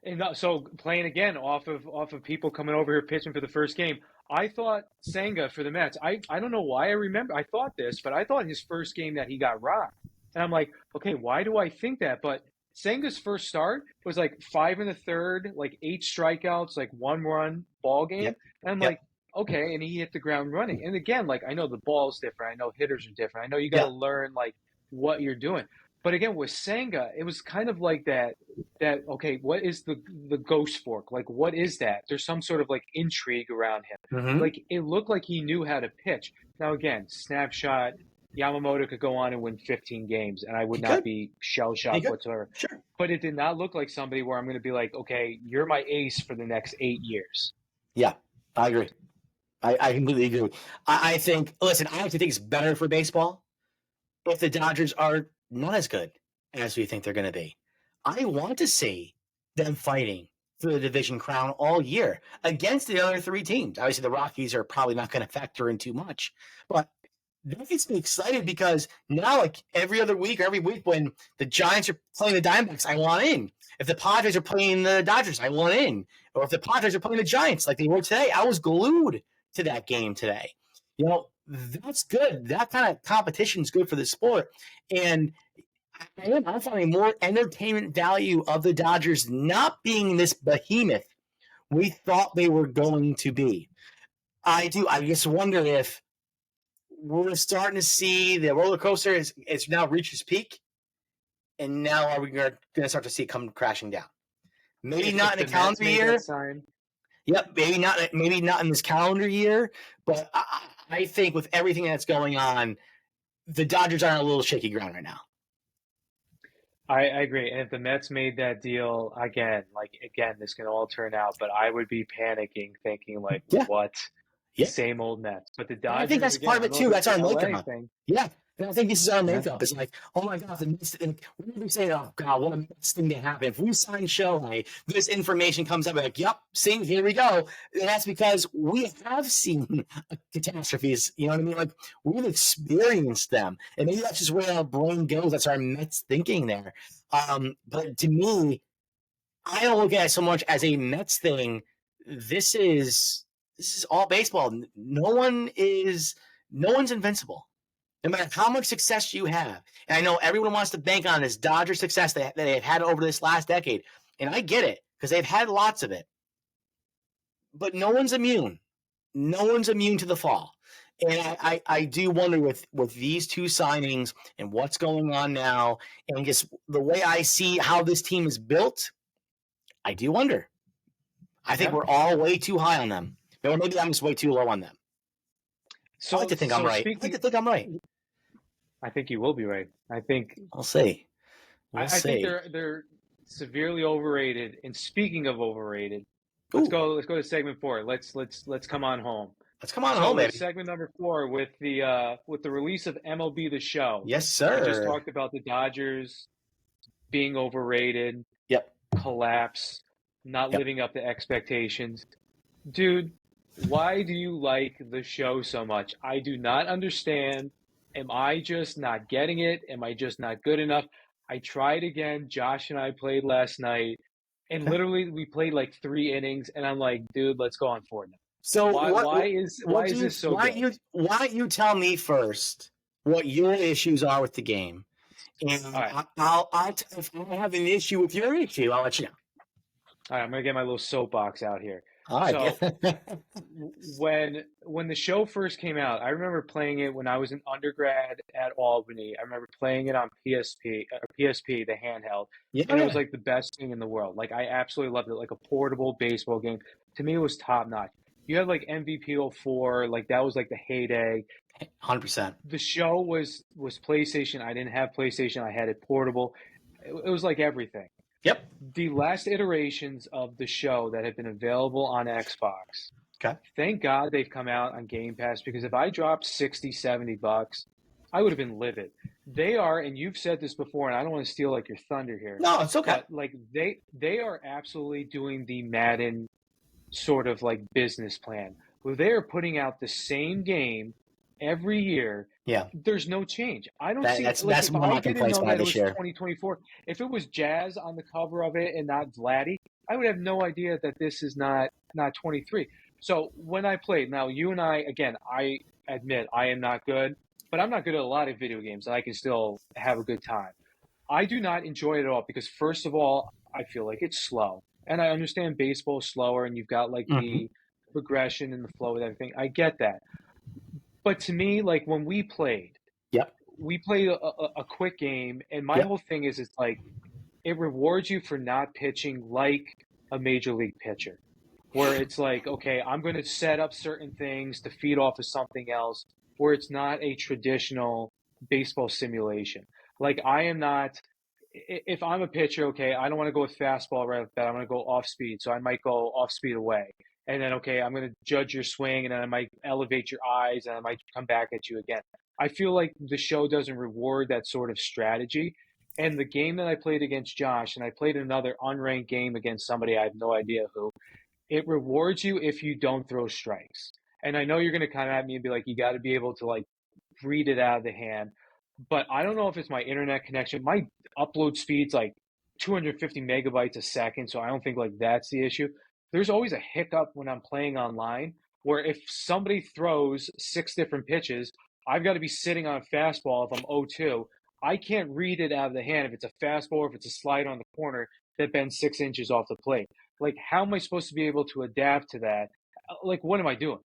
And so playing again off of people coming over here pitching for the first game, I thought Senga for the Mets. I don't know why I thought this, but I thought his first game that he got rocked. And I'm like, okay, why do I think that? But Senga's first start was like 5 1/3, like 8 strikeouts, like 1-run ball game. Yep. And I'm like, okay, and he hit the ground running. And again, like I know the ball's different. I know hitters are different. I know you got to learn like what you're doing. But again, with Senga, it was kind of like that okay, what is the ghost fork? Like, what is that? There's some sort of like intrigue around him. Mm-hmm. Like, it looked like he knew how to pitch. Now, again, snapshot, Yamamoto could go on and win 15 games, and I would not be shell-shocked whatsoever. Sure. But it did not look like somebody where I'm going to be like, okay, you're my ace for the next 8 years. Yeah, I agree. I completely agree. I think, listen, I actually think it's better for baseball if the Dodgers are not as good as we think they're going to be. I want to see them fighting for the division crown all year against the other 3 teams. Obviously, the Rockies are probably not going to factor in too much, but that gets me excited because now, like every other week or every week when the Giants are playing the Diamondbacks, I want in. If the Padres are playing the Dodgers, I want in. Or if the Padres are playing the Giants like they were today, I was glued to that game today. You know, that's good. That kind of competition is good for the sport. And I'm finding more entertainment value of the Dodgers not being this behemoth we thought they were going to be. I just wonder if we're starting to see the roller coaster is now reached its peak, and now are we going to start to see it come crashing down? Maybe not in a calendar year. Yep, maybe not in this calendar year, but I think with everything that's going on, the Dodgers are on a little shaky ground right now. I agree. And if the Mets made that deal again, this can all turn out, but I would be panicking, thinking like, what? Yeah. Same old Mets. But the Dodgers, I think that's part of it too. That's our makeup. Yeah. And I think this is our makeup. It's like, oh my God, the Mets, and we're going to say, oh God, what a Mets thing to happen. If we sign Shohei, this information comes up, like, yep, see, here we go. And that's because we have seen catastrophes. You know what I mean? Like, we've experienced them. And maybe that's just where our brain goes. That's our Mets thinking there. But to me, I don't look at it so much as a Mets thing. This is all baseball. No one's invincible. No matter how much success you have. And I know everyone wants to bank on this Dodger success that they've had over this last decade. And I get it, because they've had lots of it. But no one's immune. No one's immune to the fall. And I do wonder with these 2 signings and what's going on now, and just the way I see how this team is built, I do wonder. I think we're all way too high on them. Or maybe I'm just way too low on them. So I like to think I'm right. I think you will be right. I think I'll see. I think they're severely overrated. And speaking of overrated, let's go to segment 4. Let's come on home. Let's come on home, baby. Segment number 4 with the release of MLB The Show. Yes, sir. We just talked about the Dodgers being overrated. Yep. Collapse, not living up to expectations. Dude, why do you like the show so much? I do not understand. Am I just not getting it? Am I just not good enough? I tried again. Josh and I played last night, and literally we played like 3 innings, and I'm like, dude, let's go on 4 now. So why is this so good? Why don't you tell me first what your issues are with the game? And right. If I have an issue with your issue, I'll let you know. All right, I'm going to get my little soapbox out here. All right. So when the show first came out, I remember playing it when I was an undergrad at Albany. I remember playing it on PSP, the handheld. Yeah. And it was like the best thing in the world. Like I absolutely loved it. Like a portable baseball game. To me, it was top notch. You had like MVP 04, like that was like the heyday. 100%. The show was PlayStation. I didn't have PlayStation. I had it portable. It was like everything. Yep. The last iterations of the show that have been available on Xbox, Okay. thank God they've come out on Game Pass, because if I dropped 60, $70, I would have been livid. They are, and you've said this before, and I don't want to steal like your thunder here, No, it's okay. but like they are absolutely doing the Madden sort of like business plan where they are putting out the same game every year. Yeah. There's no change. I don't see That's like that's if one of I my didn't complaints know about that it this was year. 2024, if it was Jazz on the cover of it and not Vladdy, I would have no idea that this is not 23. So when I played, now you and I, again, I admit I am not good, but I'm not good at a lot of video games, and I can still have a good time. I do not enjoy it at all because, first of all, I feel like it's slow. And I understand baseball is slower and you've got like the progression and the flow and everything. I get that. But to me, like when we played Yep. a quick game, and my Yep. whole thing is it's like it rewards you for not pitching like a major league pitcher, where it's like, okay, I'm going to set up certain things to feed off of something else, where it's not a traditional baseball simulation. Like I am not, if I'm a pitcher, okay, I don't want to go with fastball right off the bat. I'm going to go off speed. So I might go off speed away. And then, okay, I'm going to judge your swing, and then I might elevate your eyes, and I might come back at you again. I feel like the show doesn't reward that sort of strategy. And the game that I played against Josh, and I played another unranked game against somebody, I have no idea who, it rewards you if you don't throw strikes. And I know you're going to come at me and be like, you got to be able to like read it out of the hand. But I don't know if it's my internet connection. My upload speed's like 250 megabytes a second, so I don't think like that's the issue. There's always a hiccup when I'm playing online where if somebody throws 6 different pitches, I've got to be sitting on a fastball if I'm 0-2. I can't read it out of the hand if it's a fastball or if it's a slide on the corner that bends 6 inches off the plate. Like, how am I supposed to be able to adapt to that? Like, what am I doing?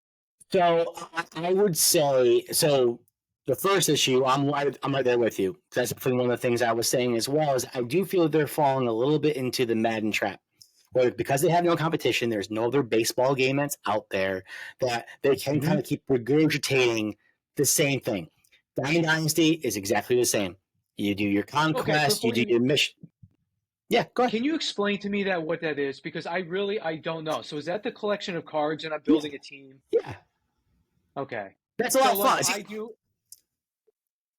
So I would say, so the first issue, I'm right there with you. That's one of the things I was saying as well, is I do feel that they're falling a little bit into the Madden trap. Where because they have no competition, there's no other baseball game that's out there, that they can kind of keep regurgitating the same thing. Diamond Dynasty is exactly the same. You do your conquest, you do your mission. Yeah, go ahead. Can you explain to me what that is? Because I don't know. So is that the collection of cards and I'm building a team? Yeah. Okay. That's a lot of fun.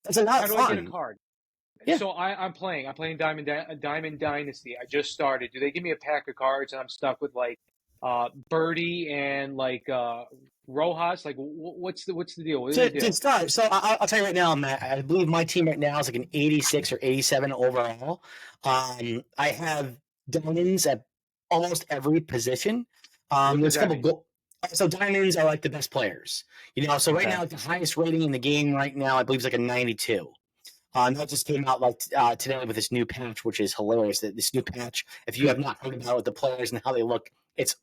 That's a lot of fun. How do I get a card? Yeah. So I'm playing Diamond Dynasty. I just started. Do they give me a pack of cards and I'm stuck with like Birdie and like Rojas? Like what's the deal? What do To start, so I'll tell you right now, Matt, I believe my team right now is like an 86 or 87 overall. I have diamonds at almost every position. There's a couple so diamonds are like the best players. You know, so right now the highest rating in the game right now I believe is like a 92. That just came out like today with this new patch, which is hilarious. This new patch, if you have not heard about it, the players and how they look, it's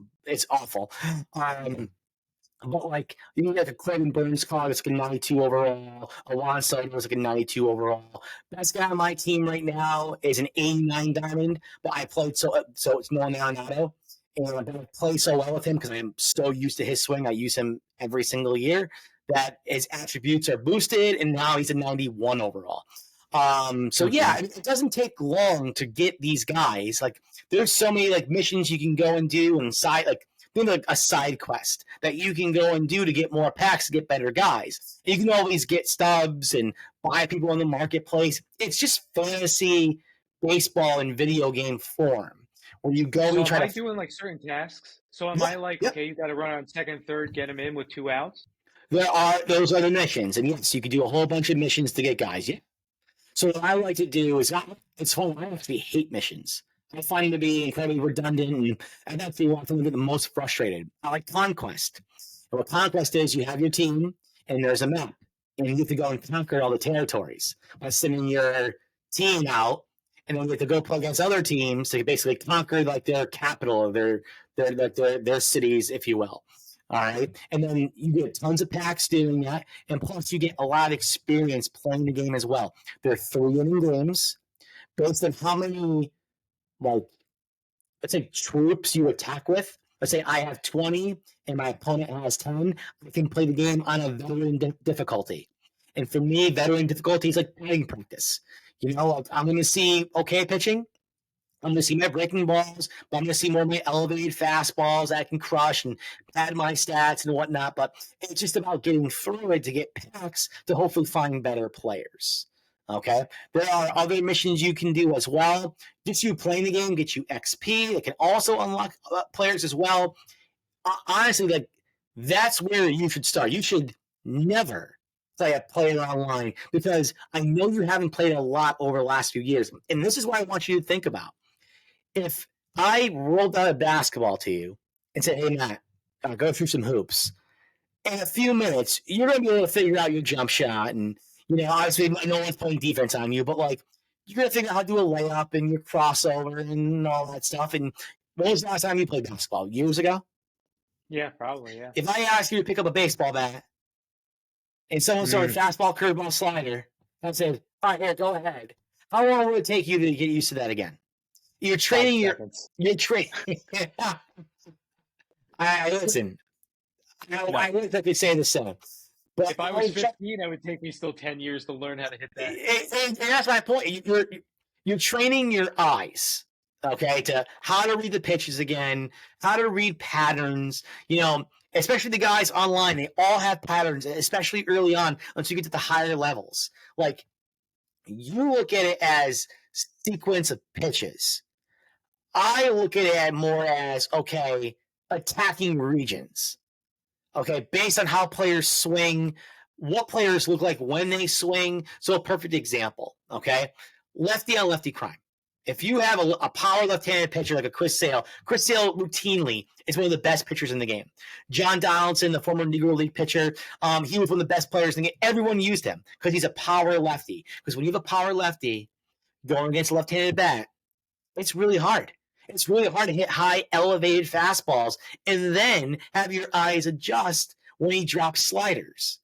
awful. But like you can get a Clayton Burns card, it's like a 92 overall. A Juan Soto is like a 92 overall. Best guy on my team right now is an 89 diamond, but I played so it's Nolan Arenado. And I play so well with him because I'm so used to his swing. I use him every single year that his attributes are boosted, and now he's a 91 overall. So yeah, it doesn't take long to get these guys. Like there's so many like missions you can go and do and doing like a side quest that you can go and do to get more packs to get better guys. You can always get stubs and buy people in the marketplace. It's just fantasy baseball in video game form. Where you go and try to doing like certain tasks? So am I like, okay, you got to run on second, third, get them in with 2 outs? Those are the missions, and yes, you can do a whole bunch of missions to get guys. Yeah. So what I like to do is, it's fun. I actually hate missions. I find them to be incredibly redundant, and that's the one thing that get the most frustrated. I like conquest. And what conquest is, you have your team, and there's a map, and you get to go and conquer all the territories by sending your team out. And then we have to go play against other teams to basically conquer like their capital or their cities, if you will. All right. And then you get tons of packs doing that. And plus you get a lot of experience playing the game as well. They're 3-inning games based on how many, like, let's say troops you attack with. Let's say I have 20 and my opponent has 10. I can play the game on a veteran difficulty. And for me, veteran difficulty is like batting practice. You know, I'm going to see okay pitching. I'm going to see my breaking balls, but I'm going to see more of my elevated fastballs that I can crush and pad my stats and whatnot. But it's just about getting through it to get packs to hopefully find better players. Okay. There are other missions you can do as well. Just you playing the game, get you XP. It can also unlock players as well. Honestly, like that's where you should start. You should never play a player online because I know you haven't played a lot over the last few years. And this is what I want you to think about. If I rolled out a basketball to you and said, hey, Matt, go through some hoops, in a few minutes, you're going to be able to figure out your jump shot. And, obviously, no one's playing defense on you, but like, you're going to figure out how to do a layup and your crossover and all that stuff. And when was the last time you played basketball? Years ago? Yeah, probably, yeah. If I asked you to pick up a baseball bat and someone started fastball, curveball, slider, and said, all right, here, go ahead. How long would it take you to get used to that again? You're training you're training. I listen. I wish I could say the same. But if I was 15, it would take me still 10 years to learn how to hit that. And that's my point. You're training your eyes, okay, to how to read the pitches again, how to read patterns. Especially the guys online, they all have patterns, especially early on, once you get to the higher levels. Like, you look at it as sequence of pitches. I look at it more as, okay, attacking regions. Okay, based on how players swing, what players look like when they swing. So a perfect example, okay? Lefty on lefty crime. If you have a power left-handed pitcher like a Chris Sale routinely is one of the best pitchers in the game. John Donaldson, the former Negro League pitcher, he was one of the best players in the game. Everyone used him because he's a power lefty. Because when you have a power lefty going against a left-handed bat, it's really hard. It's really hard to hit high elevated fastballs and then have your eyes adjust when he drops sliders.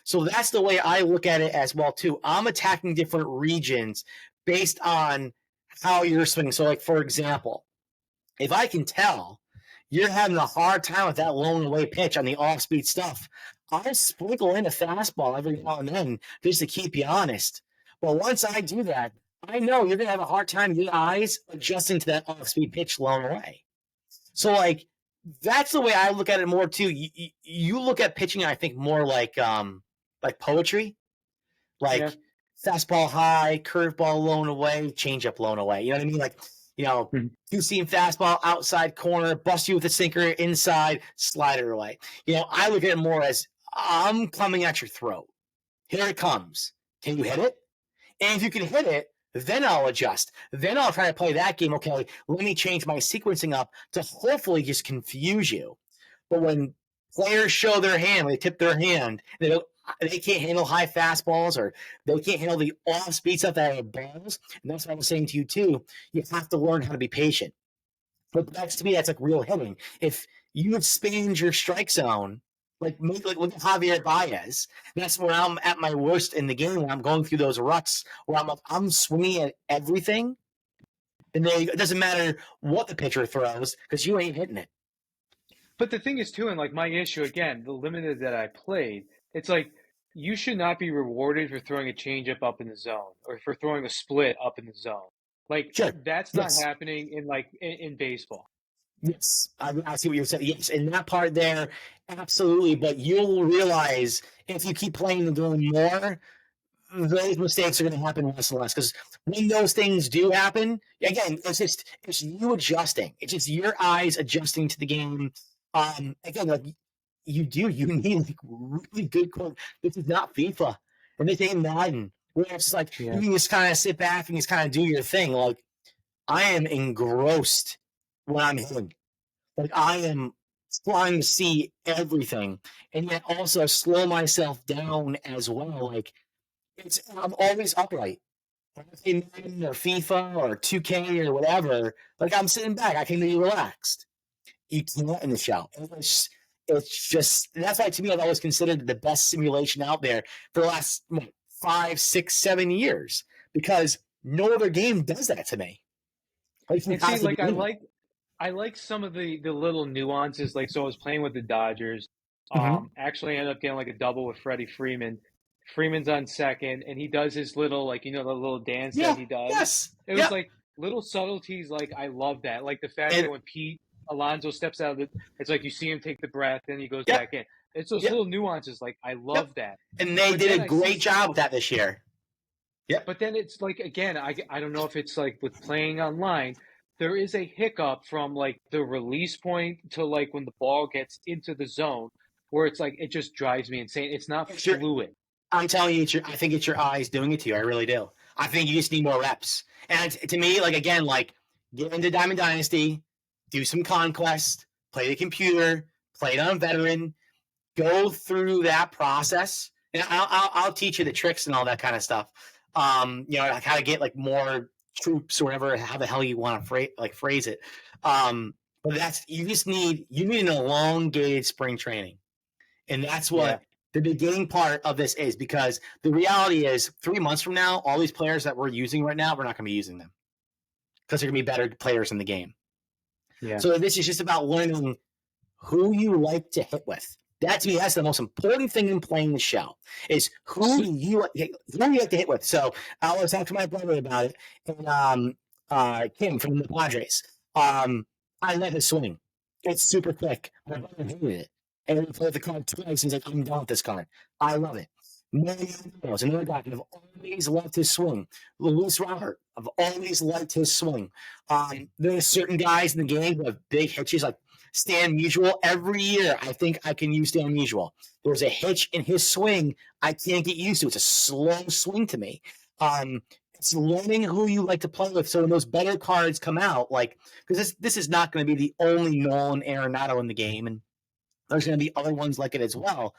So that's the way I look at it as well, too. I'm attacking different regions based on how you're swinging. So, like, for example, if I can tell you're having a hard time with that lone away pitch on the off-speed stuff, I'll sprinkle in a fastball every now and then just to keep you honest. But once I do that, I know you're going to have a hard time with your eyes adjusting to that off-speed pitch long away. So, like, that's the way I look at it more, too. You look at pitching, I think, more like poetry. Like, fastball high, curveball blown away, changeup blown away. You know what I mean? Like, two-seam fastball, outside corner, bust you with a sinker, inside, slider away. I look at it more as, I'm coming at your throat. Here it comes. Can you hit it? And if you can hit it, then I'll adjust. Then I'll try to play that game. Okay, let me change my sequencing up to hopefully just confuse you. But when players show their hand, when they tip their hand, they can't handle high fastballs or they can't handle the off-speed stuff that are balls. And that's what I was saying to you, too. You have to learn how to be patient. But to me, that's like real hitting. If you expand your strike zone, like look at Javier Baez. That's where I'm at my worst in the game when I'm going through those ruts where I'm swinging at everything. And then it doesn't matter what the pitcher throws because you ain't hitting it. But the thing is, too, and like my issue, again, the limited that I played, it's like you should not be rewarded for throwing a changeup up in the zone or for throwing a split up in the zone. Like, that's not happening in baseball. Yes, I see what you're saying. Yes, in that part there, absolutely. But you'll realize if you keep playing the game more, those mistakes are going to happen less and less. Because when those things do happen, again, it's you adjusting. It's just your eyes adjusting to the game. Again, like you need like really good. This is not FIFA, and this ain't Madden. Where it's just like you can just kind of sit back and just kind of do your thing. Like I am engrossed when I'm hitting. Like I am trying to see everything and yet also slow myself down as well. Like I'm always upright. In Madden or FIFA or 2K or whatever, like I'm sitting back, I can be relaxed. You can't in the show. It's just that's why to me I've always considered the best simulation out there for the last 5, 6, 7 years because no other game does that to me. I like some of the little nuances. Like, so I was playing with the Dodgers. Actually ended up getting like a double with Freddie Freeman. Freeman's on second, and he does his little, the little dance that he does. Yes. It was like little subtleties. Like I love that. Like the fact that when Pete Alonso steps out of it, it's like you see him take the breath, then he goes back in. It's those little nuances. Like I love that. And they did a great job with that this year. Yep. But then it's like, again, I don't know if it's like with playing online, there is a hiccup from like the release point to like when the ball gets into the zone where it's like it just drives me insane. It's not fluid. I'm telling you, I think it's your eyes doing it to you. I really do. I think you just need more reps. And to me, like, again, like, get into Diamond Dynasty, do some Conquest, play the computer, play it on Veteran, go through that process. And I'll teach you the tricks and all that kind of stuff. Like how to get like more troops or whatever, how the hell you want to phrase it. But you need an elongated spring training. And that's what the beginning part of this is, because the reality is 3 months from now, all these players that we're using right now, we're not going to be using them because they're going to be better players in the game. Yeah. So this is just about learning who you like to hit with. That, to me, that's the most important thing in playing the show, is who you like to hit with. So I was talking to my brother about it, and Kim from the Padres. I let it swing. It's super quick. My brother hated it. And we played the card twice. He's like, I'm done with this card. I love it. Mariano's another guy. I've always loved his swing. Luis Robert, I've always liked his swing. There's certain guys in the game who have big hitches, like Stan Musial. Every year, I think I can use Stan Musial. There's a hitch in his swing I can't get used to. It's a slow swing to me. It's learning who you like to play with. So when those better cards come out, like, because this is not going to be the only Nolan Arenado in the game, and there's going to be other ones like it as well.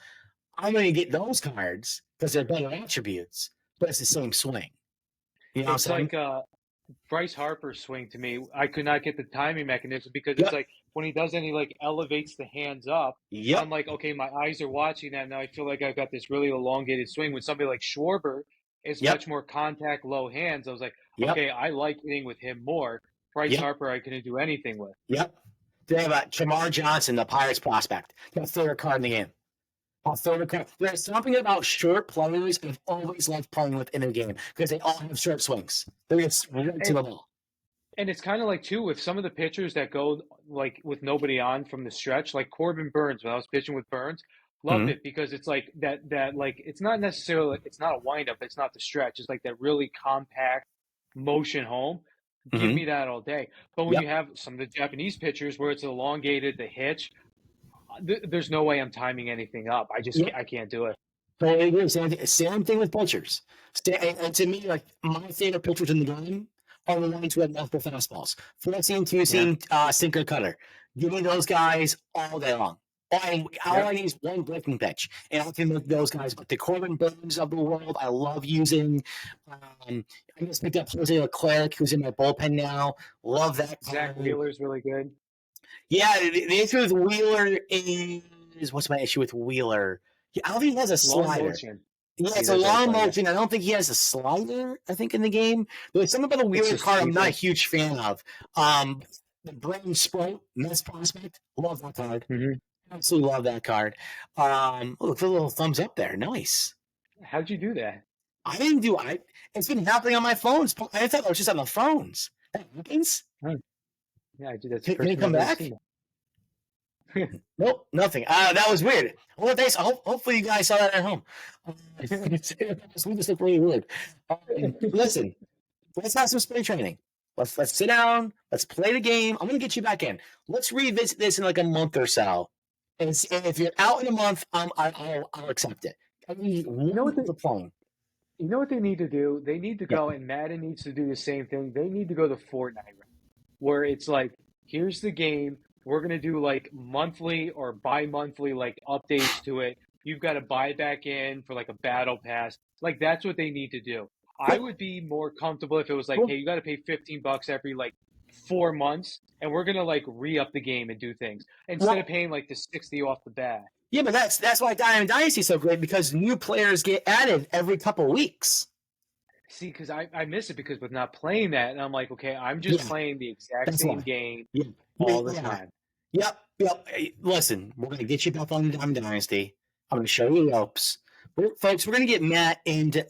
I'm going to get those cards because they're better attributes, but it's the same swing. You know, it's like Bryce Harper's swing to me. I could not get the timing mechanism because it's like when he does it, he like elevates the hands up. I'm like, okay, my eyes are watching that now. I feel like I've got this really elongated swing. When somebody like Schwarber is much more contact, low hands, I was like, okay, I like hitting with him more. Bryce Harper, I couldn't do anything with. They have Jamar Johnson, the Pirates prospect. That's their card in the game. There's something about short players I've always loved playing with in a game because they all have short swings. They're just right to the ball. And it's kind of like, too, with some of the pitchers that go like with nobody on from the stretch, like Corbin Burns, when I was pitching with Burns, loved it because it's like that like it's not necessarily, it's not a windup, it's not the stretch. It's like that really compact motion home. Give me that all day. But when you have some of the Japanese pitchers where it's elongated, the hitch, there's no way I'm timing anything up. I can't do it. But I agree. Same thing with pitchers. And to me, like, my favorite pitchers in the game are the ones who have multiple fastballs. 14, 2-seam, sinker, cutter. Give me those guys all day long. All I need is one breaking pitch, and I can make those guys. But the Corbin Burns of the world, I love using. I just picked up Jose Leclerc, who's in my bullpen now. Love that. Zach Wheeler's really good. Yeah, the issue with Wheeler is, what's my issue with Wheeler? I don't think he has a slider. Yeah, it's a long motion. I don't think he has a slider, I think, in the game. But something about the Wheeler card I'm not a huge fan of. The Brain Sprite, Mets prospect, love that card. Absolutely love that card. Look, a little thumbs up there. Nice. How'd you do that? I didn't do it. It's been happening on my phones. I thought it was just on the phones. That happens? Yeah, I did that. Can you come back? Nope, nothing. That was weird. Well, hopefully you guys saw that at home. We just look really weird. Listen, let's have some spring training. Let's sit down. Let's play the game. I'm going to get you back in. Let's revisit this in like a month or so. And if you're out in a month, I'll accept it. You know what they're playing. You know what they need to do? They need to go, and Madden needs to do the same thing. They need to go the Fortnite route, where it's like, here's the game. We're going to do like monthly or bi-monthly like updates to it. You've got to buy back in for like a battle pass. Like, that's what they need to do. I would be more comfortable if it was like, hey, you got to pay $15 every like 4 months, and we're gonna like re-up the game and do things instead of paying like the 60 off the bat. Yeah, but that's why Diamond Dynasty is so great, because new players get added every couple of weeks. See, because I miss it because with not playing that, and I'm like, okay, I'm just playing the exact same game all the time. Yep. Hey, listen, we're gonna get you back on Diamond Dynasty. I'm gonna show you the ropes. Folks, we're going to get Matt into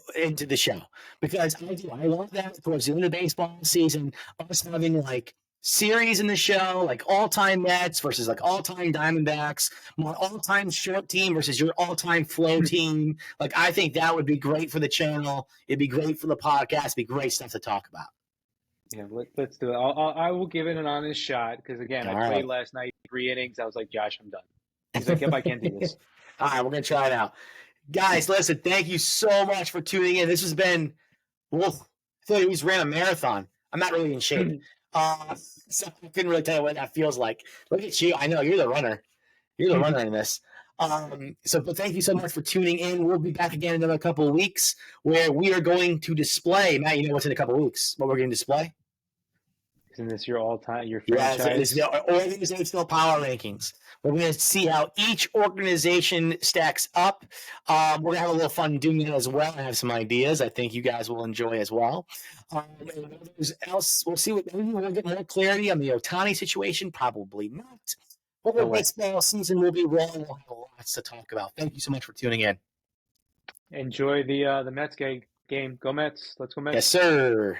the show because I love that towards the end of the baseball season, us having like series in the show, like all-time Mets versus like all-time Diamondbacks, my all-time short team versus your all-time flow team. Like, I think that would be great for the channel. It'd be great for the podcast. It'd be great stuff to talk about. Yeah, let's do it. I will give it an honest shot because, again, I played last night 3 innings. I was like, Josh, I'm done. He's like, yep, I can't do this. All right, we're going to try it out. Guys, listen, thank you so much for tuning in. This has been, I feel like we just ran a marathon. I'm not really in shape. So I couldn't really tell you what that feels like. Look at you. I know you're the runner. You're the runner in this. But thank you so much for tuning in. We'll be back again in another couple of weeks where we are going to display. Matt, you know what's in a couple of weeks? What we're going to display? Isn't this your all-time, your franchise? Yeah, it's the organizational power rankings. We're going to see how each organization stacks up. We're going to have a little fun doing it as well. I have some ideas I think you guys will enjoy as well. And else, we'll see. Maybe we'll get more clarity on the Ohtani situation. Probably not. But the baseball season will be rolling. We'll have lots to talk about. Thank you so much for tuning in. Enjoy the Mets game. Go Mets. Let's go Mets. Yes, sir.